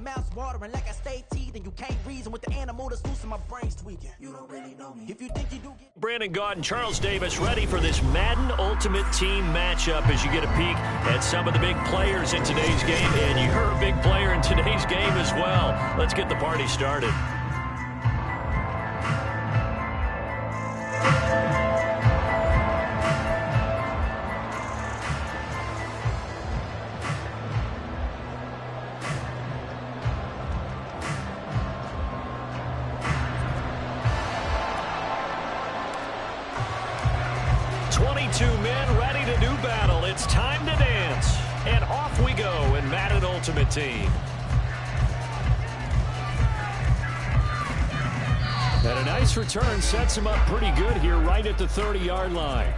mouth's watering like I stay teething. You can't reason with the animal that's loose in my brain's tweaking. You don't really know me. If you think you do get... Brandon Gaud and Charles Davis ready for this Madden Ultimate Team matchup as you get a peek at some of the big players in today's game. And you're a big player in today's game as well. Let's get the party started. Men ready to do battle. It's time to dance. And off we go in Madden Ultimate Team. And a nice return sets him up pretty good here right at the 30-yard line.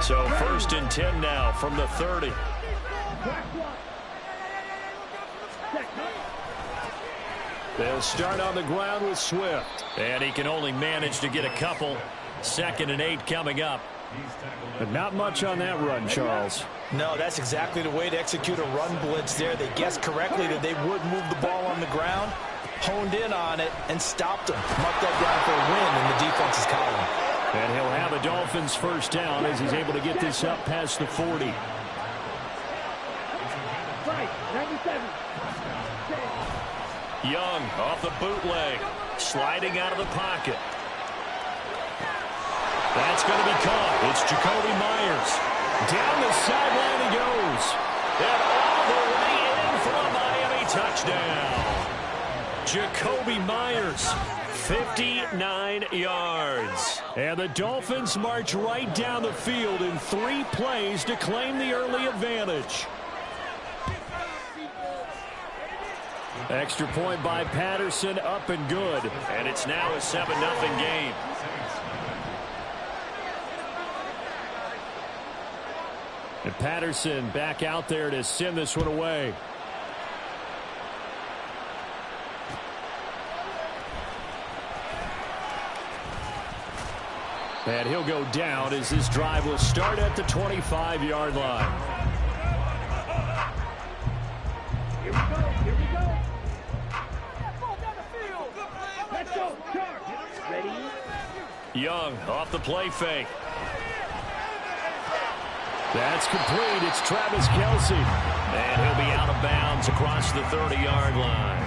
So 1st and 10 now from the 30. They'll start on the ground with Swift. And he can only manage to get a couple. 2nd and 8 coming up. But not much on that run, Charles. No, that's exactly the way to execute a run blitz there. They guessed correctly that they would move the ball on the ground, honed in on it, and stopped them. Marked that down for a win in the defense's column. And he'll have a Dolphins first down as he's able to get this up past the 40. Young off the bootleg, sliding out of the pocket. That's going to be caught. It's Jacoby Myers. Down the sideline he goes. And all the way in for a Miami touchdown. Jacoby Myers, 59 yards. And the Dolphins march right down the field in 3 plays to claim the early advantage. Extra point by Patterson, up and good. And it's now a 7-0 game. And Patterson back out there to send this one away. And he'll go down as this drive will start at the 25-yard line. Young off the play fake. That's complete. It's Travis Kelce. And he'll be out of bounds across the 30-yard line.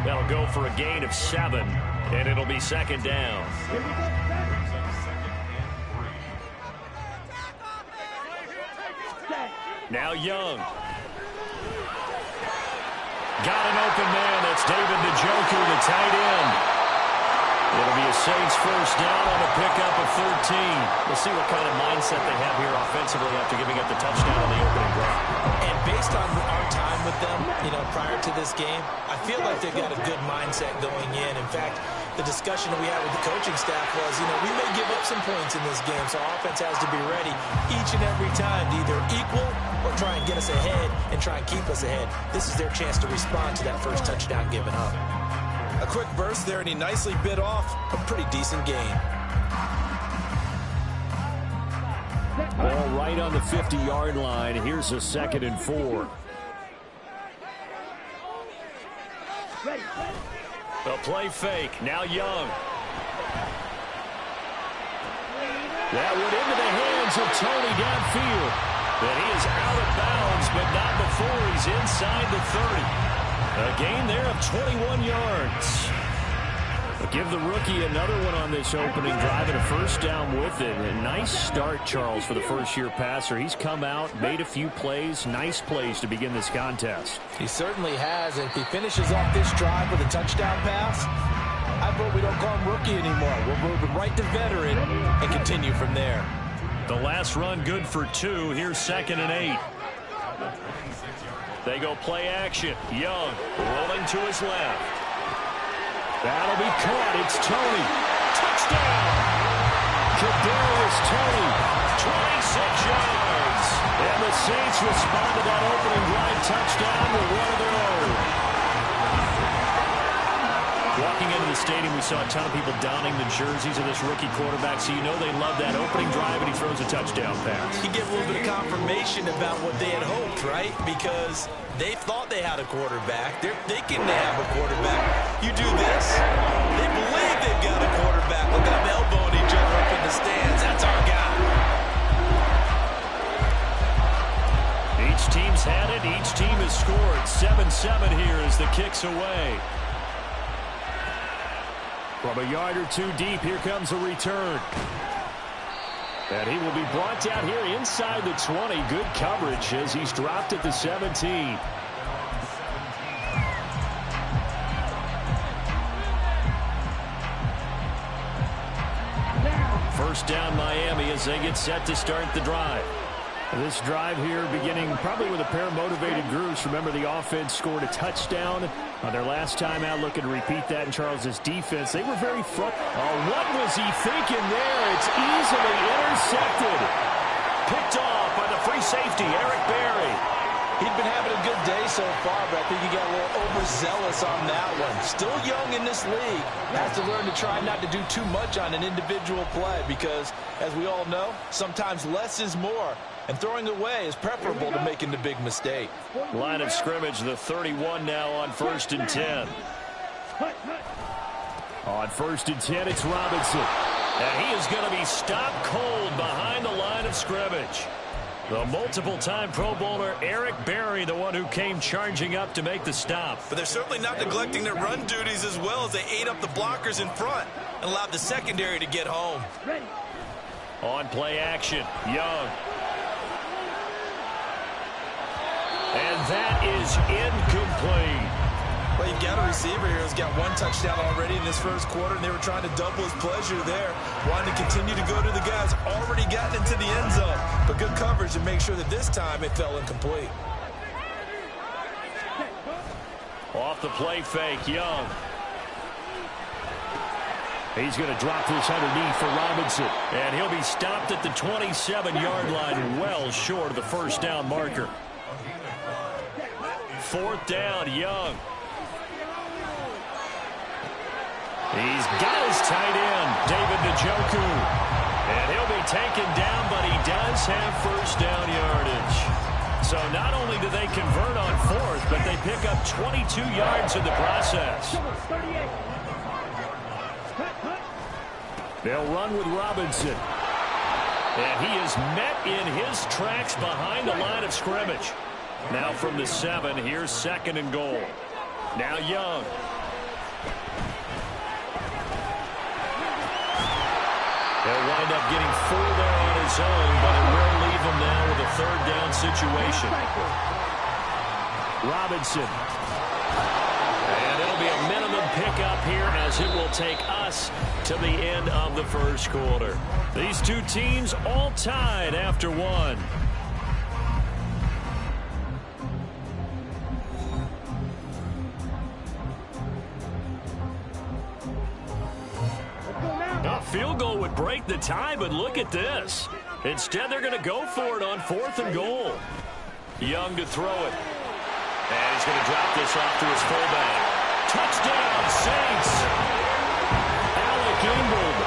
That'll go for a gain of 7, and it'll be 2nd down. Now Young. Got an open man. That's David Njoku, the tight end. It'll be a Saints first down on a pickup of 13. We'll see what kind of mindset they have here offensively after giving up the touchdown on the opening drive. And based on our time with them, prior to this game, I feel like they've got a good mindset going in. In fact, the discussion that we had with the coaching staff was, we may give up some points in this game, so our offense has to be ready each and every time to either equal or try and get us ahead and try and keep us ahead. This is their chance to respond to that first touchdown given up. A quick burst there, and he nicely bit off a pretty decent gain. Ball right on the 50-yard line. Here's a 2nd and 4. The play fake. Now Young. That went into the hands of Tony downfield. But he is out of bounds, but not before he's inside the 30. A gain there of 21 yards. But give the rookie another one on this opening drive and a first down with it. A nice start, Charles, for the first-year passer. He's come out, made a few plays, nice plays to begin this contest. He certainly has, and if he finishes off this drive with a touchdown pass, I vote we don't call him rookie anymore. We'll move him right to veteran and continue from there. The last run good for 2. Here's 2nd and 8. They go play action. Young rolling to his left. That'll be caught. It's Tony. Touchdown. Kadarius Toney. 26 yards. And the Saints respond to that opening drive touchdown with one of their own. Walking Walking into the stadium, we saw a ton of people donning the jerseys of this rookie quarterback, so you know they love that opening drive, and he throws a touchdown pass. He gave a little bit of confirmation about what they had hoped, right? Because they thought they had a quarterback. They're thinking they have a quarterback. You do this, they believe they've got a quarterback. Look at them elbowing each other up in the stands. That's our guy. Each team's had it. Each team has scored. 7-7 here as the kick's away. From a yard or two deep, here comes a return. And he will be brought down here inside the 20. Good coverage as he's dropped at the 17. First down Miami as they get set to start the drive. This drive here beginning probably with a pair of motivated groups. Remember, the offense scored a touchdown on their last time out, looking to repeat that in Charles's defense. They were very front. Oh, what was he thinking there? It's easily intercepted. Picked off by the free safety, Eric Berry. He'd been having a good day so far, but I think he got a little overzealous on that one. Still young in this league. Has to learn to try not to do too much on an individual play because, as we all know, sometimes less is more. And throwing away is preferable to making the big mistake. Line of scrimmage, the 31 now on 1st and 10. On 1st and 10, it's Robinson. And he is going to be stopped cold behind the line of scrimmage. The multiple-time Pro Bowler Eric Berry, the one who came charging up to make the stop. But they're certainly not neglecting their run duties as well as they ate up the blockers in front and allowed the secondary to get home. On play action, Young. And that is incomplete. Well, you've got a receiver here who's got one touchdown already in this first quarter, and they were trying to double his pleasure there. Wanting to continue to go to the guys already gotten into the end zone. But good coverage to make sure that this time it fell incomplete. Off the play fake, Young. He's going to drop this underneath for Robinson. And he'll be stopped at the 27-yard line, well short of the first down marker. 4th down, Young. He's got his tight end, David Njoku. And he'll be taken down, but he does have first down yardage. So not only do they convert on 4th, but they pick up 22 yards in the process. They'll run with Robinson. And he is met in his tracks behind the line of scrimmage. Now from the 7, here's 2nd and goal. Now Young. He'll wind up getting 4 there on his own, but it will leave him now with a 3rd down situation. Robinson. And it'll be a minimum pickup here as it will take us to the end of the first quarter. These two teams all tied after 1. A field goal would break the tie, but look at this. Instead, they're going to go for it on 4th and goal. Young to throw it. And he's going to drop this off to his fullback. Touchdown, Saints. Alec Ingold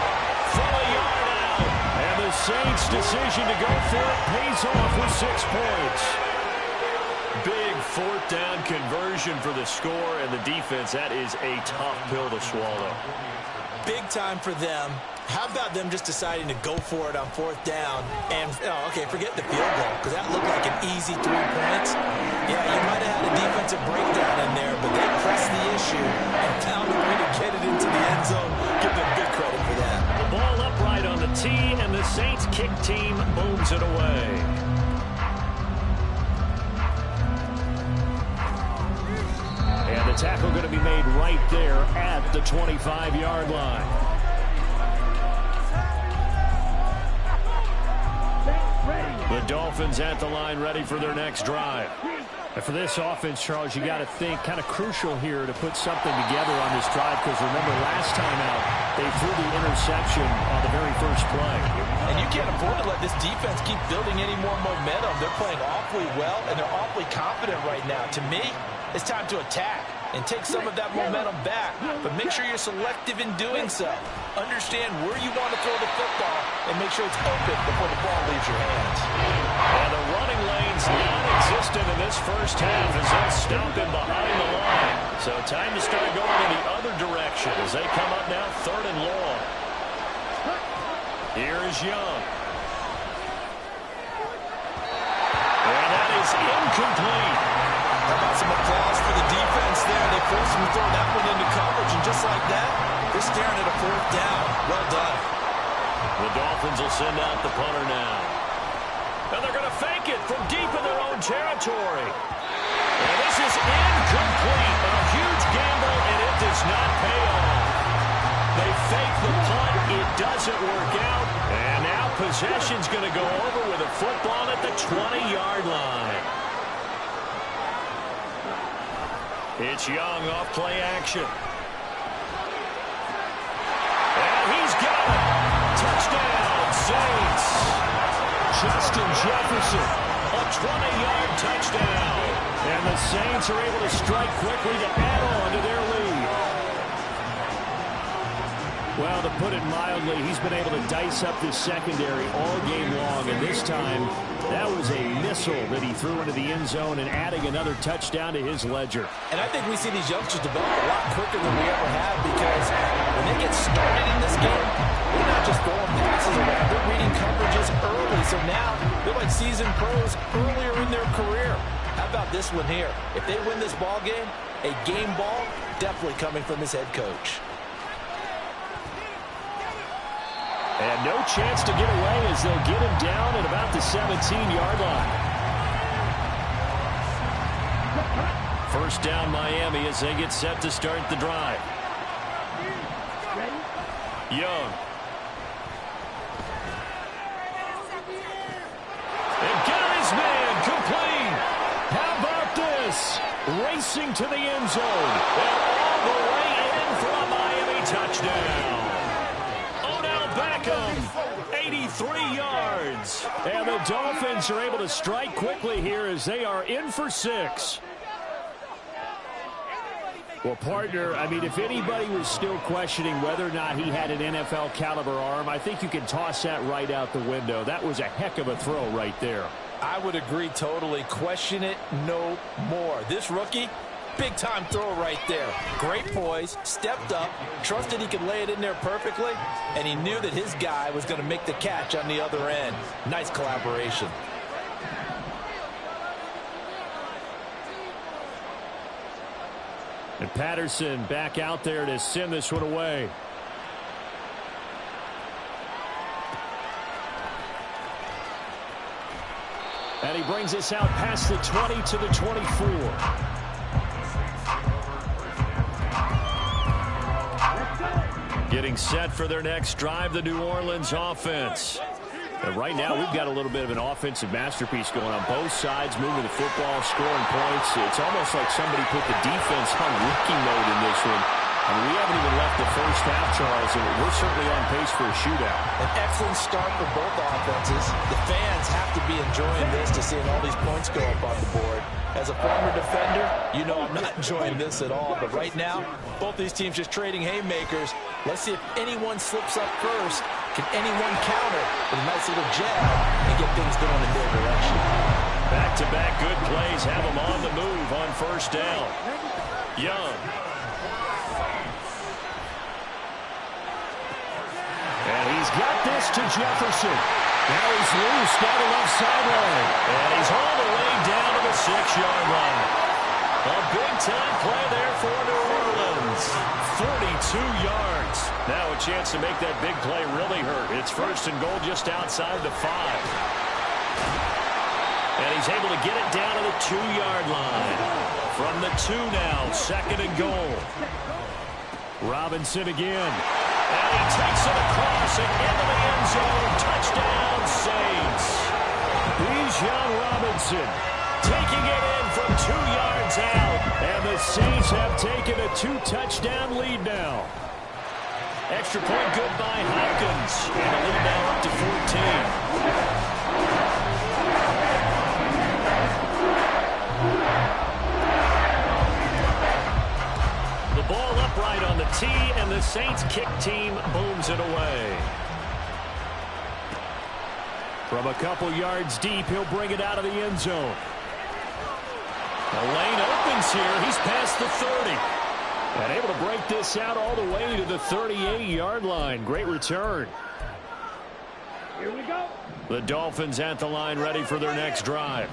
from a yard out. And the Saints' decision to go for it pays off with 6 points. Big 4th down conversion for the score, and the defense, that is a tough pill to swallow. Big time for them. How about them just deciding to go for it on 4th down? And, okay, forget the field goal, because that looked like an easy 3 points. Yeah, you might have had a defensive breakdown in there, but they pressed the issue and found a way to get it into the end zone. Give them big credit for that. The ball upright on the tee, and the Saints kick team moves it away. And the tackle going to be made right there at the 25-yard line. The Dolphins at the line ready for their next drive. And for this offense, Charles, you got to think kind of crucial here to put something together on this drive, because remember last time out they threw the interception on the very first play. And you can't afford to let this defense keep building any more momentum. They're playing awfully well, and they're awfully confident right now. To me, it's time to attack. and take some of that momentum back. But make sure you're selective in doing so. Understand where you want to throw the football and make sure it's open before the ball leaves your hands. And the running lane's non-existent in this first half as they'll stop him behind the line. So time to start going in the other direction as they come up now 3rd and long. Here is Young. And that is incomplete. How about some applause for the defense there? They forced him to throw that one into coverage, and just like that, they're staring at a 4th down. Well done. The Dolphins will send out the punter now. And they're going to fake it from deep in their own territory. And this is incomplete. A huge gamble, and it does not pay off. They fake the punt. It doesn't work out. And now possession's going to go over with a football at the 20-yard line. It's Young off play action. And he's got it. Touchdown, Saints. Justin Jefferson, a 20-yard touchdown. And the Saints are able to strike quickly to add on to their lead. Well, to put it mildly, he's been able to dice up this secondary all game long. And this time, that was a missile that he threw into the end zone and adding another touchdown to his ledger. And I think we see these youngsters develop a lot quicker than we ever have because when they get started in this game, they're not just throwing passes around. They're reading coverages early. So now they're like seasoned pros earlier in their career. How about this one here? If they win this ball game, a game ball definitely coming from his head coach. And no chance to get away as they'll get him down at about the 17-yard line. First down Miami as they get set to start the drive. Young. And got his man complete. How about this? Racing to the end zone. And all the way in for a Miami touchdown. 83 yards. And the Dolphins are able to strike quickly here as they are in for 6. Well, partner, I mean, if anybody was still questioning whether or not he had an NFL caliber arm, I think you can toss that right out the window. That was a heck of a throw right there. I would agree totally. Question it no more. This rookie, big-time throw right there. Great poise, stepped up, trusted he could lay it in there perfectly, and he knew that his guy was going to make the catch on the other end. Nice collaboration. And Patterson back out there to send this one away. And he brings us out past the 20 to the 24. Getting set for their next drive, the New Orleans offense. And right now, we've got a little bit of an offensive masterpiece going on both sides, moving the football, scoring points. It's almost like somebody put the defense on rookie mode in this one. I mean, we haven't even left the first half, Charles, and we're certainly on pace for a shootout. An excellent start for both offenses. The fans have to be enjoying this to seeing all these points go up on the board. As a former defender, you know I'm not enjoying this at all. But right now, both these teams just trading haymakers. Let's see if anyone slips up first. Can anyone counter with a nice little jab and get things going in their direction? Back-to-back good plays have them on the move on first down. Young. And he's got this to Jefferson. Now he's loose down the left sideline. And he's all the way down to the 6-yard line. A big-time play there for New Orleans. 42 yards. Now a chance to make that big play really hurt. It's first and goal just outside the 5. And he's able to get it down to the 2-yard line. From the 2 now, second and goal. Robinson again. And he takes it across and into the end zone. Touchdown, Saints. Bijan Robinson taking it in from 2 yards out. And the Saints have taken a 2-touchdown lead now. Extra point good by Hopkins. And the lead now up to 14. Ball upright on the tee, and the Saints kick team booms it away. From a couple yards deep, he'll bring it out of the end zone. The lane opens here. He's past the 30. And able to break this out all the way to the 38-yard line. Great return. Here we go. The Dolphins at the line, ready for their next drive.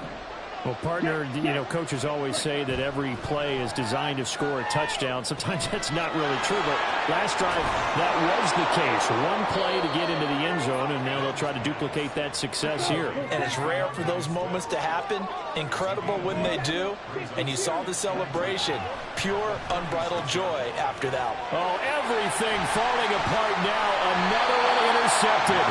Well, partner, coaches always say that every play is designed to score a touchdown. Sometimes that's not really true, but last drive, that was the case. One play to get into the end zone, and now they'll try to duplicate that success here. And it's rare for those moments to happen. Incredible when they do. And you saw the celebration. Pure, unbridled joy after that. Oh, everything falling apart now. Another one intercepted.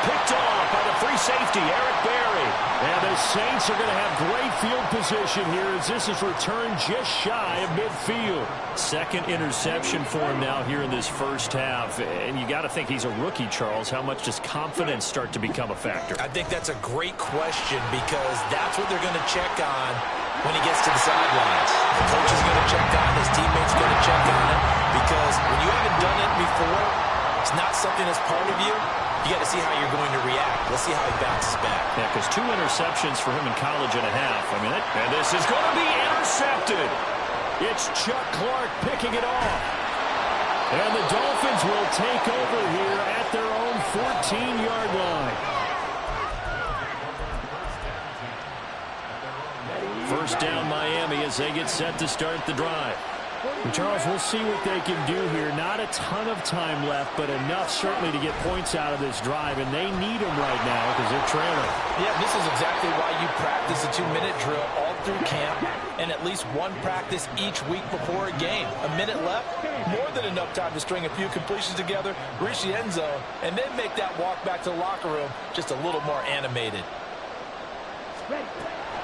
Picked off by the free safety, Eric Berry. And the Saints are going to have great field position here as this is returned just shy of midfield. Second interception for him now here in this first half. And you got to think he's a rookie, Charles. How much does confidence start to become a factor? I think that's a great question because that's what they're going to check on when he gets to the sidelines. The coach is going to check on, his teammates are going to check on it because when you haven't done it before, it's not something that's part of you. You got to see how you're going to react. Let's see how he bounces back. Yeah, because 2 interceptions for him in college and a half. I mean, and this is going to be intercepted. It's Chuck Clark picking it off. And the Dolphins will take over here at their own 14-yard line. First down, Miami, as they get set to start the drive. And Charles, we'll see what they can do here. Not a ton of time left, but enough certainly to get points out of this drive, and they need them right now because they're trailing. Yeah, this is exactly why you practice a 2-minute drill all through camp and at least one practice each week before a game. A minute left, more than enough time to string a few completions together, reach the end zone, and then make that walk back to the locker room just a little more animated.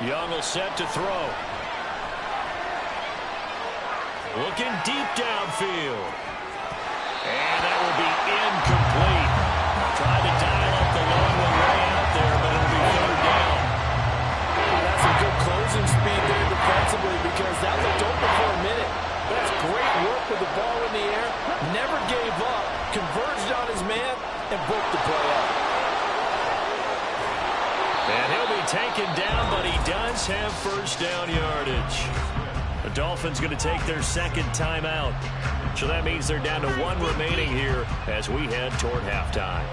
Young will set to throw. Looking deep downfield. And that will be incomplete. Tried to dial up the long one way out there, but it'll be third down. That's some good closing speed there defensively because that looked open for a minute. That's great work with the ball in the air. Never gave up. Converged on his man and broke the play up. And he'll be taken down, but he does have first down yardage. The Dolphins going to take their second timeout. So that means they're down to 1 remaining here as we head toward halftime.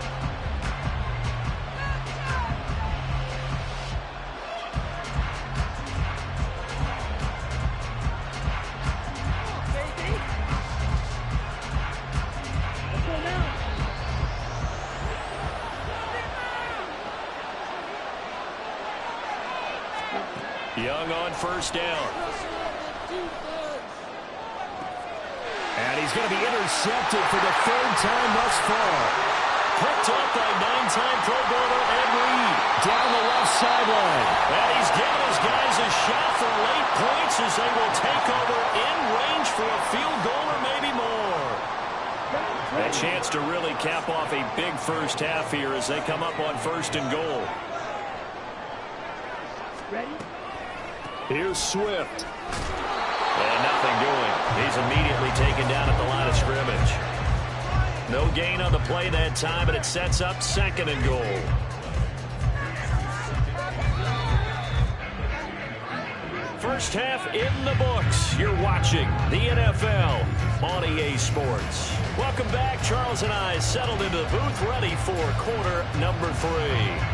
Young on first down. And he's going to be intercepted for the 3rd time thus far. Picked up by 9-time Pro Bowler Ed Reed down the left sideline. And he's giving his guys a shot for late points as they will take over in range for a field goal or maybe more. A chance to really cap off a big first half here as they come up on 1st and goal. Ready? Here's Swift. And nothing doing. He's immediately taken down at the line of scrimmage. No gain on the play that time, and it sets up 2nd and goal. First half in the books. You're watching the NFL on EA Sports. Welcome back. Charles and I settled into the booth, ready for quarter number 3.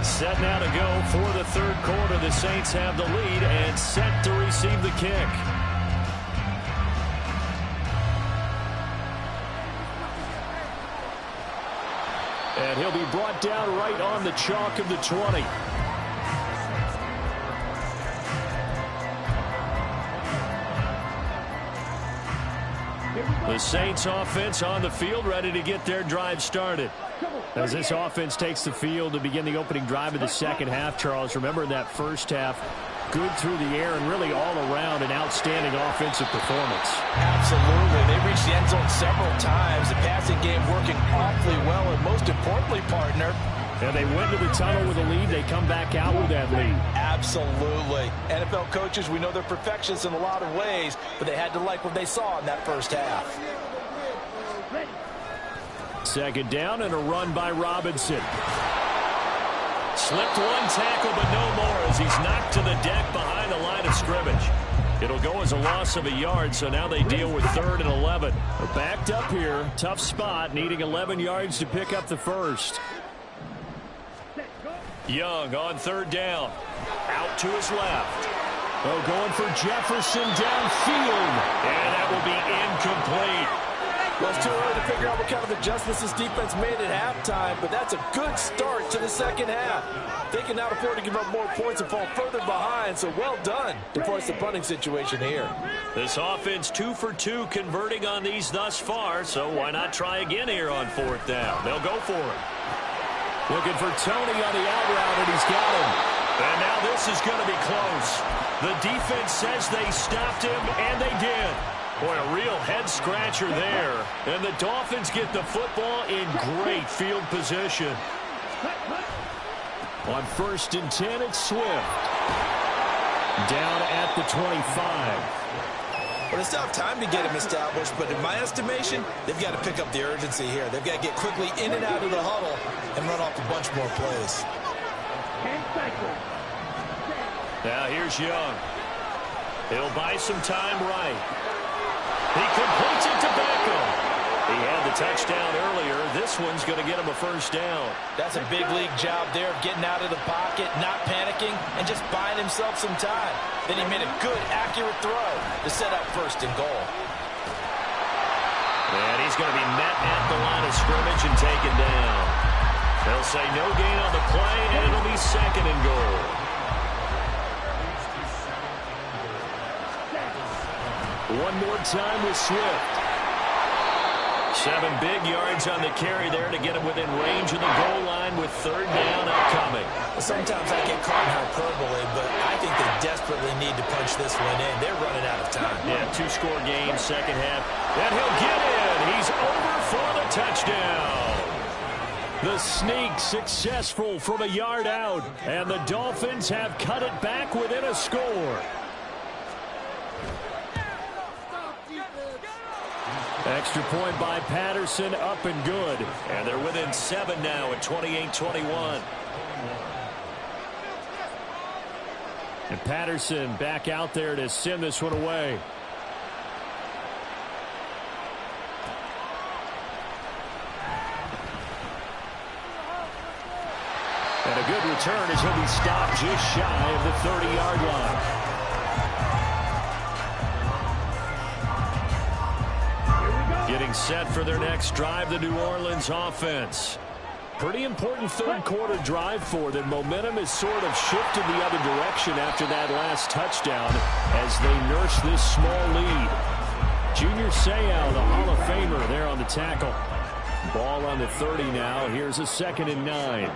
Set now to go for the 3rd quarter. The Saints have the lead and set to receive the kick. And he'll be brought down right on the chalk of the 20. The Saints offense on the field, ready to get their drive started. As this offense takes the field to begin the opening drive of the second half, Charles, remember that first half, good through the air and really all around an outstanding offensive performance. Absolutely. They reached the end zone several times. The passing game working awfully well, and most importantly, partner, And they went to the tunnel with a lead. They come back out with that lead. Absolutely. NFL coaches, we know they're perfectionists in a lot of ways, but they had to like what they saw in that first half. Second down and a run by Robinson. Slipped one tackle, but no more as he's knocked to the deck behind the line of scrimmage. It'll go as a loss of a yard, so now they deal with 3rd and 11. They're backed up here. Tough spot, needing 11 yards to pick up the first. Young on 3rd down. Out to his left. Oh, going for Jefferson downfield. And that will be incomplete. Well, it's too early to figure out what kind of adjustments this defense made at halftime, but that's a good start to the second half. They can now afford to give up more points and fall further behind, so well done to force the punting situation here. This offense 2 for 2 converting on these thus far, so why not try again here on 4th down? They'll go for it. Looking for Tony on the out route, and he's got him. And now this is going to be close. The defense says they stopped him, and they did. Boy, a real head-scratcher there. And the Dolphins get the football in great field position. On 1st and 10, it's Swift. Down at the 25. Well, they still have time to get him established, but in my estimation, they've got to pick up the urgency here. They've got to get quickly in and out of the huddle and run off a bunch more plays. Now here's Young. He'll buy some time right. He completes it to Beckham. He had the touchdown earlier. This one's going to get him a 1st down. That's a big league job there of getting out of the pocket, not panicking, and just buying himself some time. Then he made a good, accurate throw to set up 1st and goal. And he's going to be met at the line of scrimmage and taken down. They'll say no gain on the play, and it'll be 2nd and goal. One more time with Swift. 7 big yards on the carry there to get him within range of the goal line with 3rd down upcoming. Sometimes I get caught in hyperbole, but I think they desperately need to punch this one in. They're running out of time. Yeah, 2-score game, second half. And he'll get in. He's over for the touchdown. The sneak successful from a yard out, and the Dolphins have cut it back within a score. Extra point by Patterson, up and good. And they're within 7 now at 28-21. And Patterson back out there to send this one away. And a good return as he'll be stopped just shy of the 30-yard line. Getting set for their next drive, the New Orleans offense. Pretty important 3rd quarter drive for them. Momentum has sort of shifted the other direction after that last touchdown as they nurse this small lead. Junior Seau, the Hall of Famer, there on the tackle. Ball on the 30 now. Here's a 2nd and 9.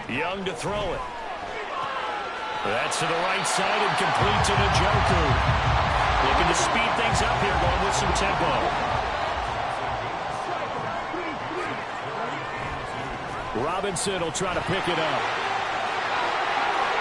Young to throw it. That's to the right side and complete to Njoku. Looking to speed things up here, going with some tempo. Robinson will try to pick it up.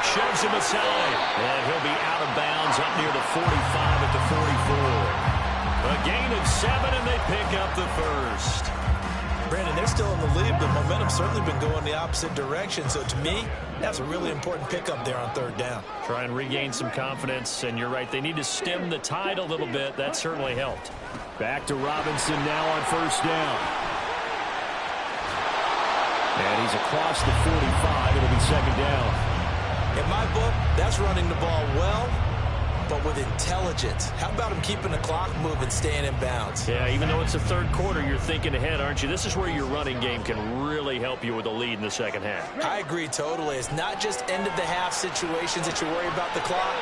Shoves him aside. And he'll be out of bounds up near the 45 at the 44. A gain of 7, and they pick up the 1st. Brandon, they're still in the lead, but momentum's certainly been going the opposite direction. So to me, that's a really important pickup there on 3rd down. Try and regain some confidence, and you're right. They need to stem the tide a little bit. That certainly helped. Back to Robinson now on 1st down. And he's across the 45. It'll be 2nd down. In my book, that's running the ball well, but with intelligence. How about him keeping the clock moving, staying in bounds? Yeah, even though it's the 3rd quarter, you're thinking ahead, aren't you? This is where your running game can really help you with a lead in the second half. I agree totally. It's not just end-of-the-half situations that you worry about the clock.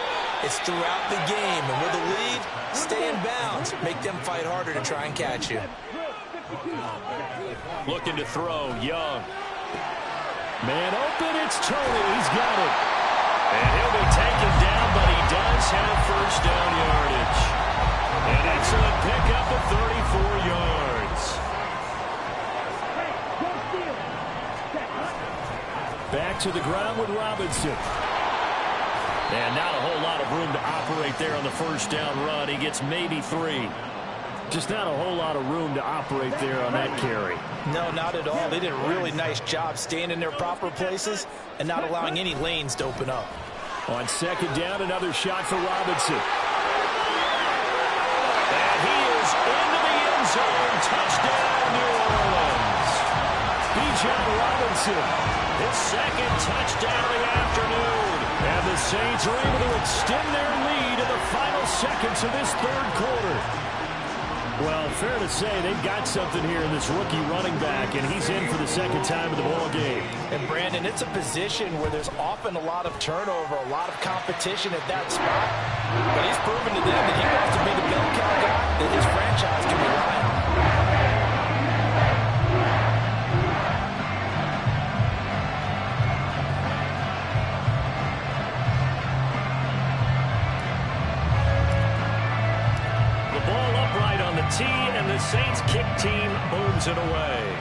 It's throughout the game. And with a lead, stay in bounds. Make them fight harder to try and catch you. Looking to throw, Young. Man open, it's Tony. He's got it. And he'll be taken down, but he does have 1st down yardage. An excellent pickup of 34 yards. back to the ground with Robinson. And not a whole lot of room to operate there on the first down run. He gets maybe 3. Just not a whole lot of room to operate there on that carry. No, not at all. They did a really nice job staying in their proper places and not allowing any lanes to open up. On second down, another shot for Robinson. And he is into the end zone. Touchdown, New Orleans. Bijan Robinson, his second touchdown of the afternoon. And the Saints are able to extend their lead in the final seconds of this third quarter. Well, fair to say they've got something here in this rookie running back, and he's in for the second time in the ball game. And, Brandon, it's a position where there's often a lot of turnover, a lot of competition at that spot. But he's proven to them that he wants to be the bell cow guy that his franchise can rely on. Tee, and the Saints kick team booms it away.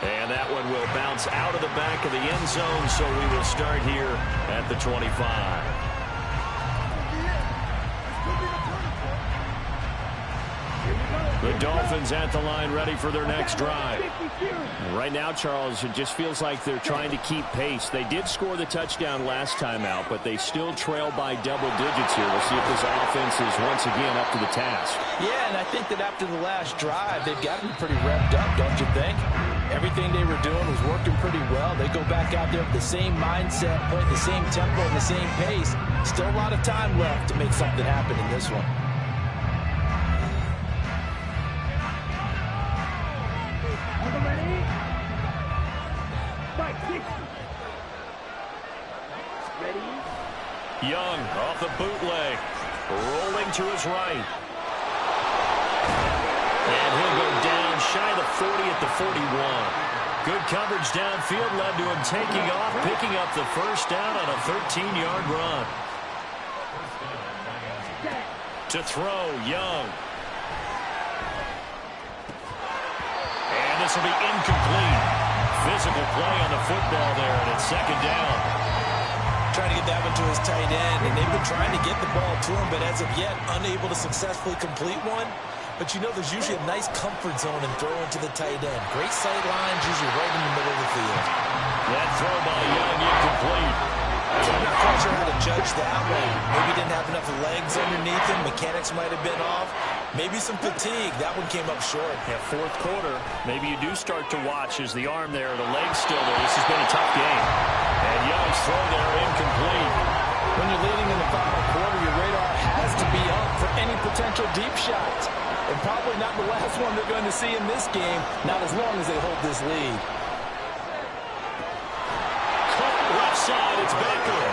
And that one will bounce out of the back of the end zone, so we will start here at the 25. The Dolphins at the line ready for their next drive. And right now, Charles, it just feels like they're trying to keep pace. They did score the touchdown last time out, but they still trail by double digits here. We'll see if this offense is once again up to the task. Yeah, and I think that after the last drive, they've got to be pretty revved up, don't you think? Everything they were doing was working pretty well. They go back out there with the same mindset, playing the same tempo and the same pace. Still a lot of time left to make something happen in this one. Young off the bootleg, rolling to his right. And he'll go down shy of the 40 at the 41. Good coverage downfield led to him taking off, picking up the first down on a 13-yard run. To throw, Young. And this will be incomplete. Physical play on the football there, and it's second down. Trying to get that one to his tight end, and they've been trying to get the ball to him, but as of yet, unable to successfully complete one. But you know there's usually a nice comfort zone in throwing to the tight end. Great sight lines, usually right in the middle of the field. That throw by Young incomplete. I'm not quite sure how to judge that one. Maybe didn't have enough legs underneath him. Mechanics might have been off. Maybe some fatigue. That one came up short. Yeah, fourth quarter, maybe you do start to watch as the arm there, the leg's still there. This has been a tough game. And Young's throw there incomplete. When you're leading in the final quarter, your radar has to be up for any potential deep shots. And probably not the last one they're going to see in this game, not as long as they hold this lead. Cut left side, it's Baker.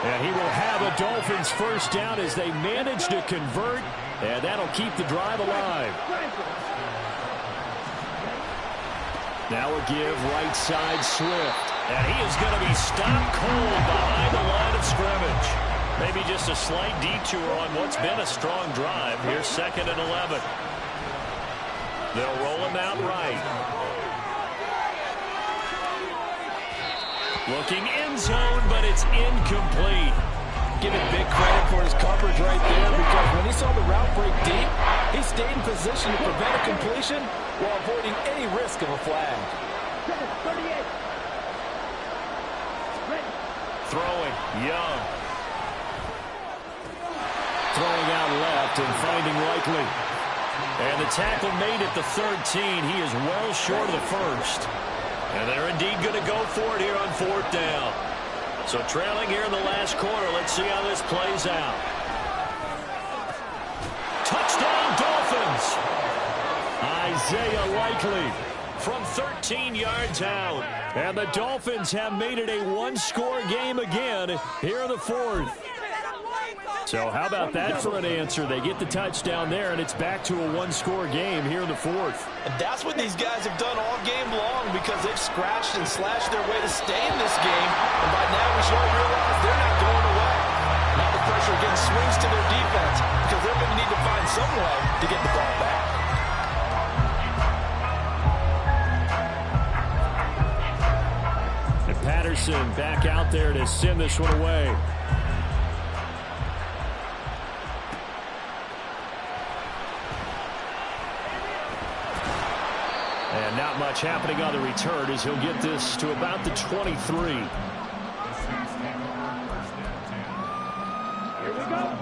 And he will have a Dolphins first down as they manage to convert, and that'll keep the drive alive. Now a give right side Swift. And he is going to be stopped cold behind the line of scrimmage. Maybe just a slight detour on what's been a strong drive. Here's 2nd and 11. They'll roll him out right. Looking end zone, but it's incomplete. Give it big credit for his coverage right there, because when he saw the route break deep, he stayed in position to prevent a completion while avoiding any risk of a flag. 38. Throwing, Young. Throwing out left and finding Likely. And the tackle made at the 13. He is well short of the first. And they're indeed going to go for it here on 4th down. So trailing here in the last quarter. Let's see how this plays out. Touchdown, Dolphins! Isaiah Likely from 13 yards out. And the Dolphins have made it a one-score game again here in the 4th. So how about that for an answer? They get the touchdown there, and it's back to a one-score game here in the 4th. And that's what these guys have done all game long, because they've scratched and slashed their way to stay in this game. And by now we should all realize they're not going away. Now the pressure again swings to their defense, because they're going to need to find some way to get the ball back. Johnson back out there to send this one away. And not much happening on the return as he'll get this to about the 23.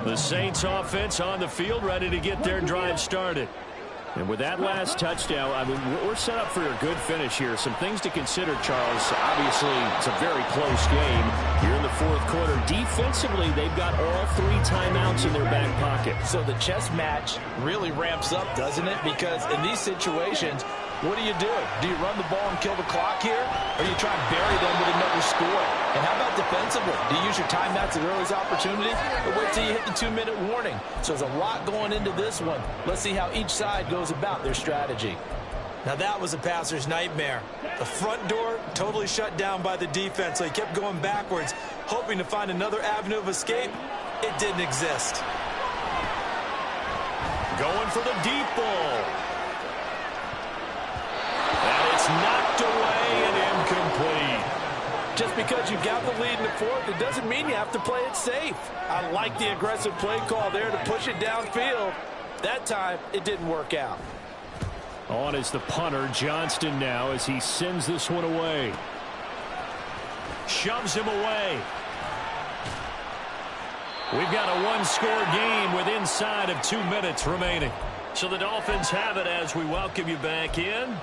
The Saints offense on the field, ready to get their drive started. And with that last touchdown, I mean, we're set up for a good finish here. Some things to consider, Charles. Obviously, it's a very close game here in the fourth quarter. Defensively, they've got all 3 timeouts in their back pocket. So the chess match really ramps up, doesn't it? Because in these situations, what do you do? Do you run the ball and kill the clock here? Or do you try and bury them with another score? And how about defensively? Do you use your timeouts at earliest opportunity? Or wait till you hit the 2-minute warning? So there's a lot going into this one. Let's see how each side goes about their strategy. Now that was a passer's nightmare. The front door totally shut down by the defense. So he kept going backwards, hoping to find another avenue of escape. It didn't exist. Going for the deep ball. And it's knocked away and incomplete. Just because you got the lead in the fourth, it doesn't mean you have to play it safe. I like the aggressive play call there to push it downfield. That time, it didn't work out. On is the punter, Johnston, now as he sends this one away. Shoves him away. We've got a one-score game with inside of 2 minutes remaining. So the Dolphins have it as we welcome you back in.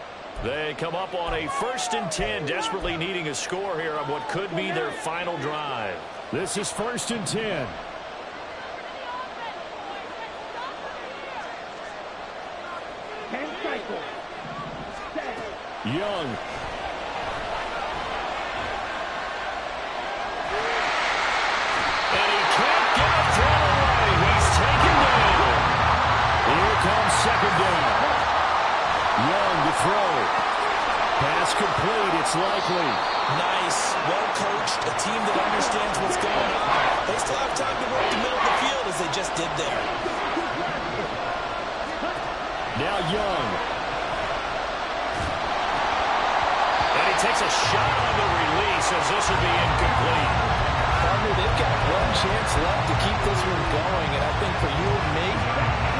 They come up on a 1st and 10, desperately needing a score here on what could be their final drive. This is 1st and 10. Young. And he can't get it thrown away. He's taken down. Here comes 2nd down. Young to throw. Pass complete. It's likely. Nice. Well coached. A team that understands what's going on. They still have time to work the middle of the field as they just did there. Now Young. And he takes a shot on the release as this will be incomplete. Partner, they've got one chance left to keep this one going, and I think for you and me,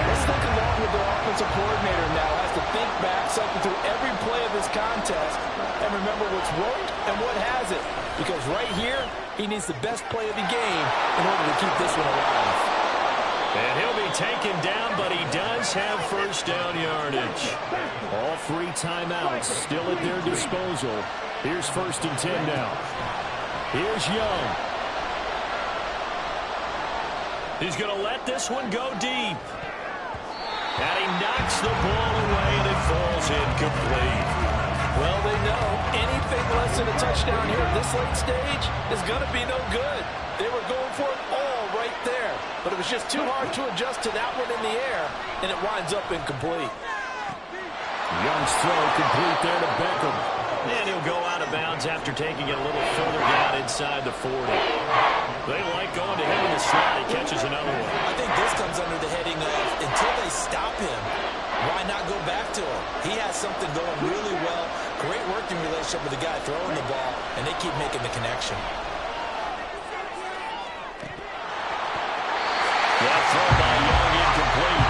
let's think along with their offensive coordinator now. Has to think back, cycle through every play of this contest, and remember what's worked and what hasn't. Because right here, he needs the best play of the game in order to keep this one alive. And he'll be taken down, but he does have 1st down yardage. All 3 timeouts still at their disposal. Here's 1st and 10 now. Here's Young. He's going to let this one go deep. And he knocks the ball away, and it falls incomplete. Well, they know anything less than a touchdown here at this late stage is going to be no good. They were going for it all right there, but it was just too hard to adjust to that one in the air, and it winds up incomplete. Young's throw complete there to Beckham. And he'll go out of bounds after taking it a little further down inside the 40. They like going to him in the slot. He catches another one. I think this comes under the heading of until they stop him, why not go back to him? He has something going really well. Great working relationship with the guy throwing the ball, and they keep making the connection. That throw by Young incomplete.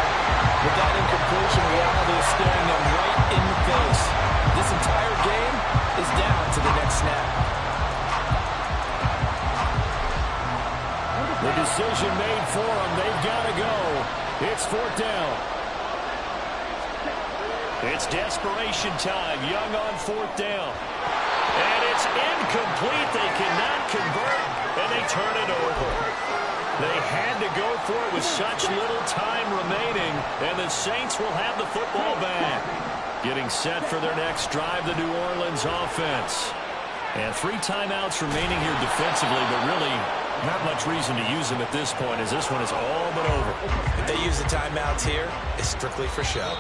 With that incompletion, reality is staring them right in the face. This entire game is down to the next snap. The decision made for them. They've got to go. It's 4th down. It's desperation time. Young on 4th down. And it's incomplete. They cannot convert, and they turn it over. They had to go for it with such little time remaining, and the Saints will have the football back. Getting set for their next drive, the New Orleans offense. And 3 timeouts remaining here defensively, but really not much reason to use them at this point, as this one is all but over. If they use the timeouts here, it's strictly for show.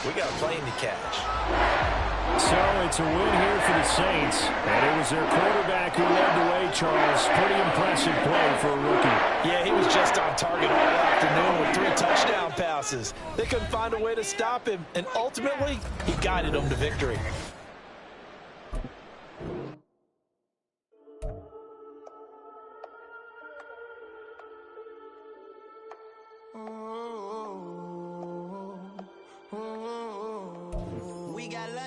We got a plane to catch. So it's a win here for the Saints, and it was their quarterback who led the way, Charles. Pretty impressive play for a rookie. Yeah, he was just on target all afternoon with 3 touchdown passes. They couldn't find a way to stop him, and ultimately, he guided them to victory.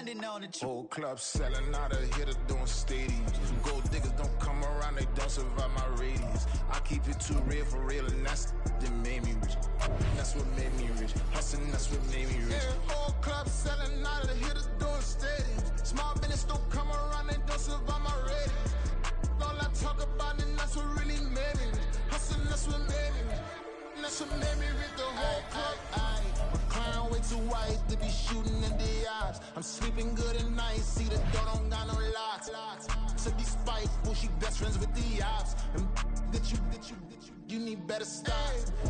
standing on the truth. Whole club selling out, a hitter doing stadiums. Gold diggers don't come around, they don't survive my radius. I keep it too real for real, and that's that made me rich. That's what made me rich. Hustling, that's what made me rich. Yeah, whole club selling out, a hitter doing stadiums. Small business don't come around, they don't survive my radius. All I talk about, and that's what really made me rich. Hustling, that's what made me rich. That's what made me rich. The whole club. My client way too white to be shooting in the eyes. I'm sleeping good at night, see the door don't got no locks. To be spiteful, she best friends with the ops. And you need better stop.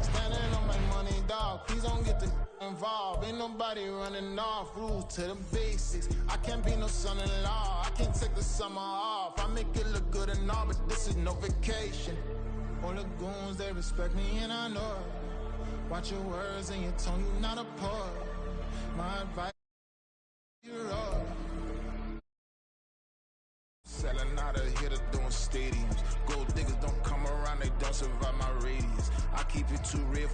Standing on my money, dog. Please don't get the involved. Ain't nobody running off. Rules to the basics. I can't be no son-in-law. I can't take the summer off. I make it look good and all, but this is no vacation. All the goons, they respect me and I know it. Watch your words and your tone, you not a poet. My advice